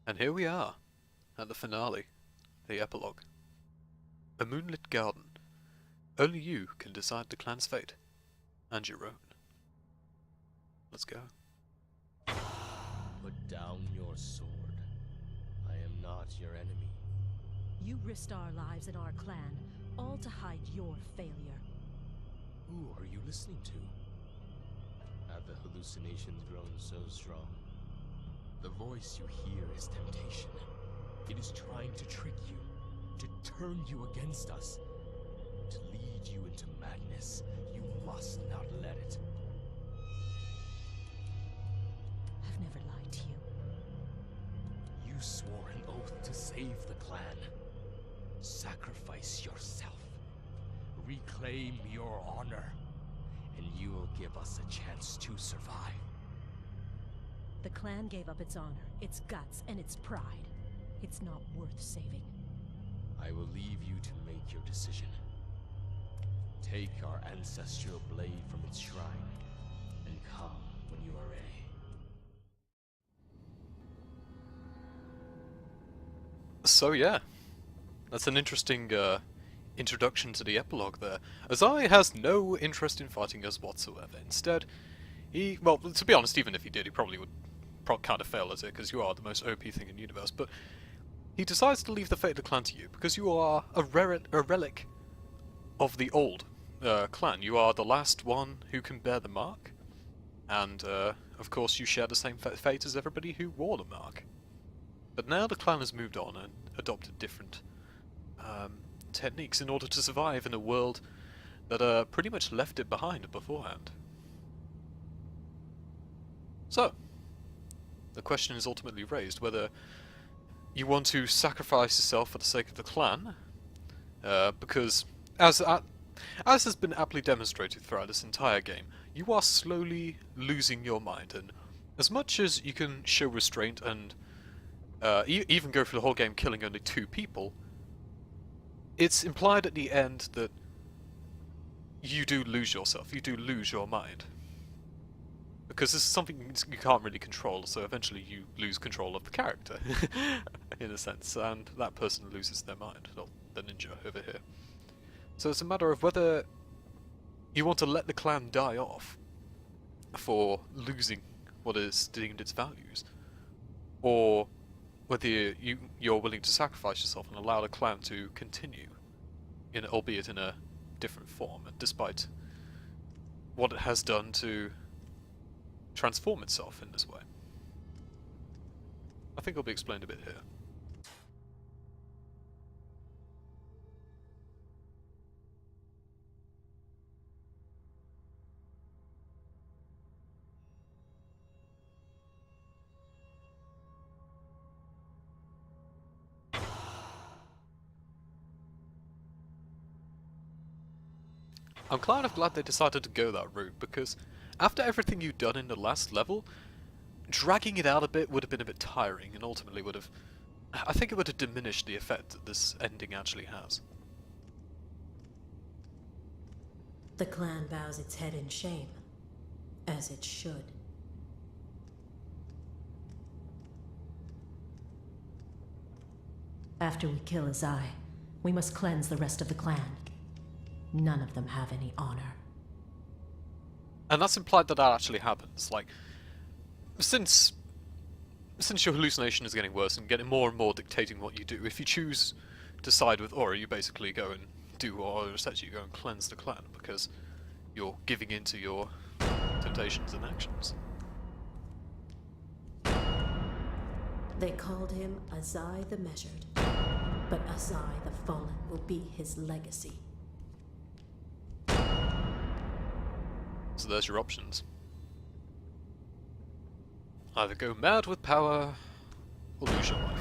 And here we are, at the finale, the epilogue. A moonlit garden. Only you can decide the clan's fate, and your own. Let's go. Put down your sword. I am not your enemy. You risked our lives and our clan, all to hide your failure. Who are you listening to? Have the hallucinations grown so strong? The voice you hear is temptation. It is trying to trick you, to turn you against us, to lead you into madness. You must not let it. I've never lied to you. You swore an oath to save the clan. Sacrifice yourself. Reclaim your honor, and you will give us a chance to survive. The clan gave up its honor, its guts, and its pride. It's not worth saving. I will leave you to make your decision. Take our ancestral blade from its shrine, and come when you are ready. So yeah, that's an interesting introduction to the epilogue there. Azai has no interest in fighting us whatsoever. Instead, well, to be honest, even if he did, he probably would kind of fail at it, because you are the most OP thing in the universe, but he decides to leave the fate of the clan to you, because you are a relic of the old clan. You are the last one who can bear the mark, and of course you share the same fate as everybody who wore the mark. But now the clan has moved on and adopted different techniques in order to survive in a world that pretty much left it behind beforehand. So, the question is ultimately raised whether you want to sacrifice yourself for the sake of the clan, because as has been aptly demonstrated throughout this entire game, you are slowly losing your mind, and as much as you can show restraint and even go through the whole game killing only 2 people, it's implied at the end that you do lose yourself, you do lose your mind. Because this is something you can't really control, so eventually you lose control of the character, in a sense, and that person loses their mind, the ninja over here. So it's a matter of whether you want to let the clan die off for losing what is deemed its values, or whether you're willing to sacrifice yourself and allow the clan to continue, albeit in a different form, and despite what it has done to transform itself in this way. I think it'll be explained a bit here. I'm kind of glad they decided to go that route, because after everything you've done in the last level, dragging it out a bit would have been a bit tiring, and ultimately would have... I think it would have diminished the effect that this ending actually has. The clan bows its head in shame, as it should. After we kill Azai, we must cleanse the rest of the clan. None of them have any honor. And that's implied that actually happens. Like, since your hallucination is getting worse and getting more and more dictating what you do, if you choose to side with Aura, you basically go and do what Aura says, you go and cleanse the clan, because you're giving in to your temptations and actions. They called him Azai the Measured, but Azai the Fallen will be his legacy. So there's your options. Either go mad with power, or lose your life.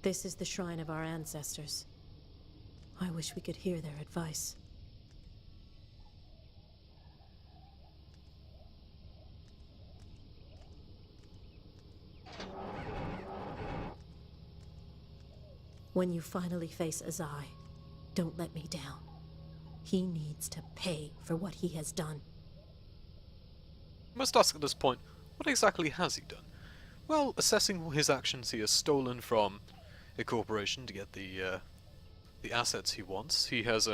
This is the shrine of our ancestors. I wish we could hear their advice. When you finally face Azai, don't let me down. He needs to pay for what he has done. I must ask at this point, what exactly has he done? Well, assessing his actions, he has stolen from a corporation to get the assets he wants. He has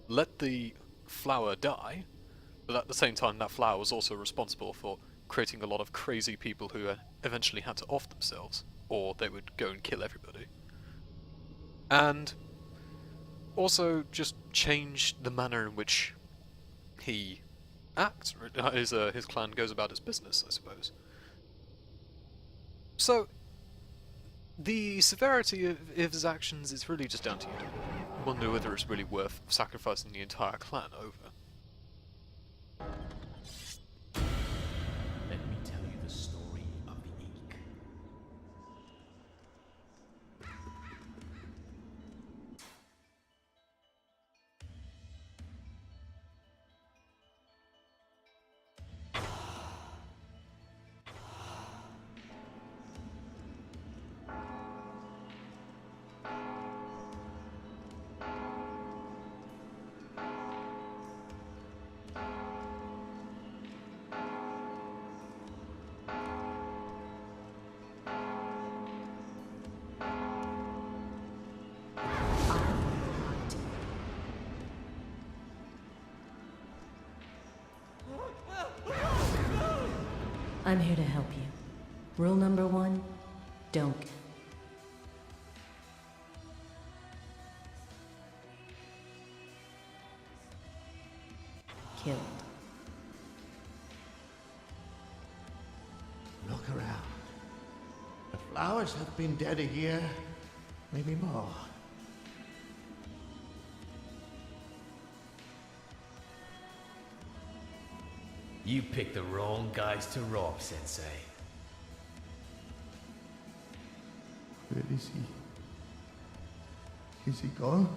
let the flower die, but at the same time that flower was also responsible for creating a lot of crazy people who eventually had to off themselves, or they would go and kill everybody. And also just change the manner in which he acts, his clan goes about its business, I suppose. So, the severity of his actions is really just down to you to wonder whether it's really worth sacrificing the entire clan over. Let me tell you the story of the Ink. I'm here to help you. Rule number 1, don't kill. Killed. Look around. The flowers have been dead a year, maybe more. You picked the wrong guys to rob, Sensei. Where is he? Is he gone?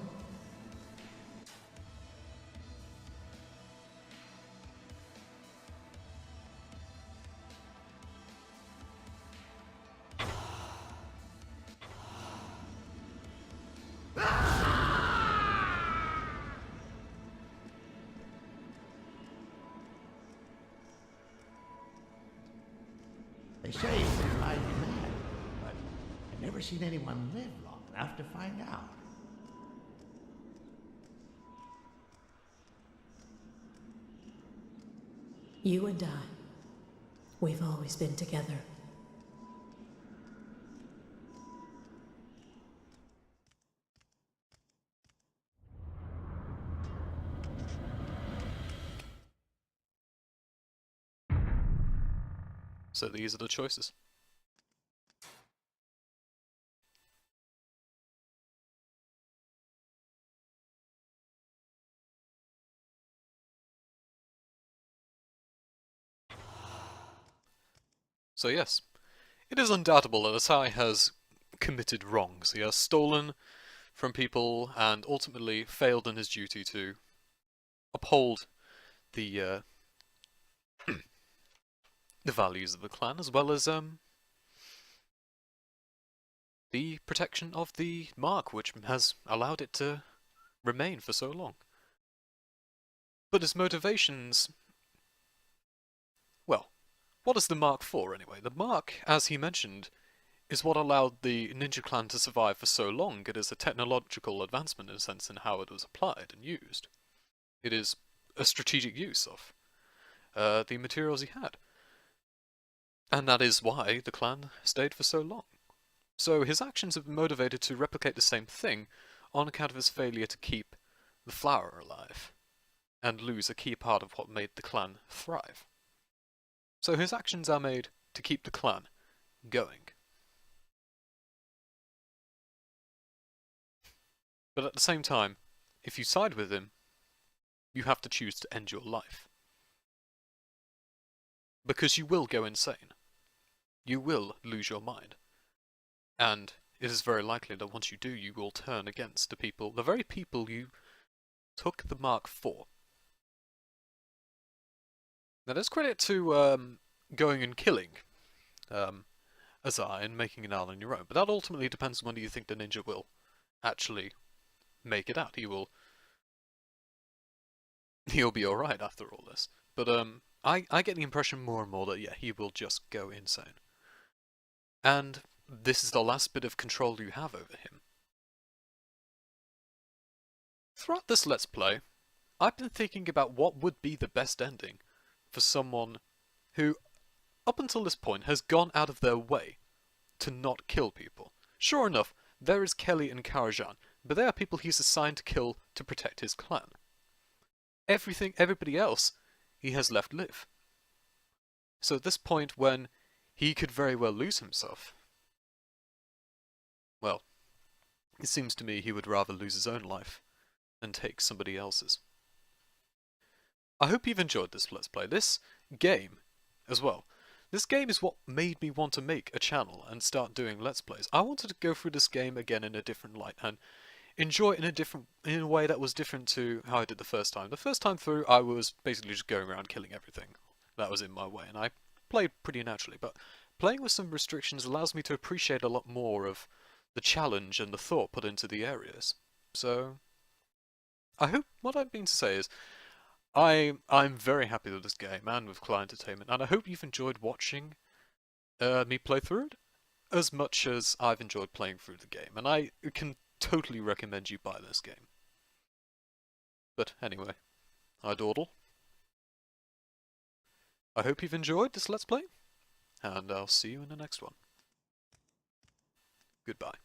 They say he's a mighty man, but I've never seen anyone live long enough to find out. You and I, we've always been together. So these are the choices. So yes, it is undoubtable that Azai has committed wrongs. He has stolen from people and ultimately failed in his duty to uphold the the values of the clan, as well as the protection of the mark, which has allowed it to remain for so long. But his motivations, well, what is the mark for anyway? The mark, as he mentioned, is what allowed the ninja clan to survive for so long. It is a technological advancement in a sense in how it was applied and used. It is a strategic use of the materials he had. And that is why the clan stayed for so long. So his actions have been motivated to replicate the same thing on account of his failure to keep the flower alive, and lose a key part of what made the clan thrive. So his actions are made to keep the clan going. But at the same time, if you side with him, you have to choose to end your life. Because you will go insane. You will lose your mind. And it is very likely that once you do, you will turn against the very people you took the mark for. Now there's credit to going and killing Azai and making an island on your own. But that ultimately depends on whether you think the ninja will actually make it out. He'll be alright after all this. But I get the impression more and more that yeah, he will just go insane. And this is the last bit of control you have over him. Throughout this Let's Play, I've been thinking about what would be the best ending for someone who, up until this point, has gone out of their way to not kill people. Sure enough, there is Kelly and Karajan, but they are people he's assigned to kill to protect his clan. Everybody else, he has left live. So at this point, when he could very well lose himself, well, it seems to me he would rather lose his own life than take somebody else's. I hope you've enjoyed this Let's Play. This game, as well. This game is what made me want to make a channel and start doing Let's Plays. I wanted to go through this game again in a different light and enjoy it in a way that was different to how I did the first time. The first time through, I was basically just going around killing everything that was in my way, and I played pretty naturally. But playing with some restrictions allows me to appreciate a lot more of the challenge and the thought put into the areas. So, I hope what I mean to say is, I'm very happy with this game and with Client Entertainment, and I hope you've enjoyed watching me play through it as much as I've enjoyed playing through the game, and I can totally recommend you buy this game. But anyway, I dawdle. I hope you've enjoyed this Let's Play, and I'll see you in the next one. Goodbye.